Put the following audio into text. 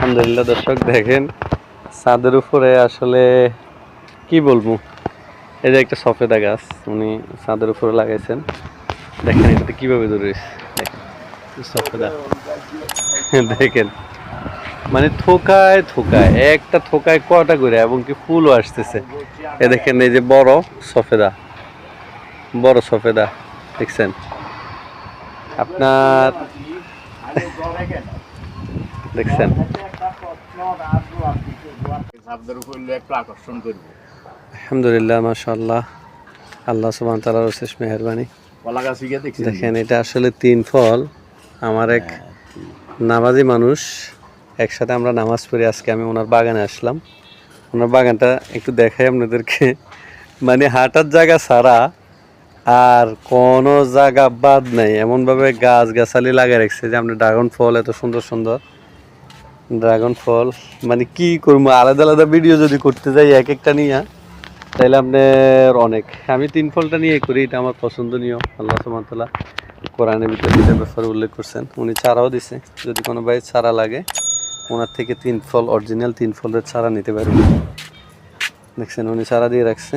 আলহামদুলিল্লাহ দর্শক দেখেন ছাদের উপরে আসলে কি বলবো, এই যে একটা সফেদা গাছ উনি ছাদের উপরে লাগাইছেন। দেখেন এটাতে কিভাবে ধরেছে, দেখেন সফেদা। দেখেন মানে থোকায় থোকায় একটা থোকায় কয়টা করে এবং কি ফুলও আসতেছে। এ দেখেন এই যে বড় সফেদা দেখছেন আপনার, দেখছেন আলহামদুলিল্লাহ মাশাআল্লাহ, আল্লাহ সুবহান তাআলার অশেষ মেহেরবানি। দেখেন এটা আসলে তিন ফল। আমার এক নামাজি মানুষ, একসাথে আমরা নামাজ পড়ি, আজকে আমি ওনার বাগানে আসলাম। ওনার বাগানটা একটু দেখাই আপনাদেরকে। মানে হাঁটার জায়গা ছাড়া আর কোনো জায়গা বাদ নাই, এমনভাবে গাছ গাছালি লাগিয়ে রাখছে যে আপনি ড্রাগন ফল এত সুন্দর সুন্দর ড্রাগন ফল, মানে কি করবো, আলাদা আলাদা ভিডিও যদি করতে যাই এক একটা নিয়ে তাইলে আপনার অনেক। আমি তিন ফলটা নিয়ে করি, এটা আমার পছন্দনীয়। আল্লাহ সুবহানাহু ওয়া তাআলা কোরআনের ভিতরে এটার ব্যাপারে উল্লেখ করছেন, উনি চারাও দিছে, যদি কোনো ভাই চারা লাগে ওনার থেকে তিন ফল অরিজিনাল তিন ফলের চারা নিতে পারবেন। দেখছেন উনি চারা দিয়ে রাখছে।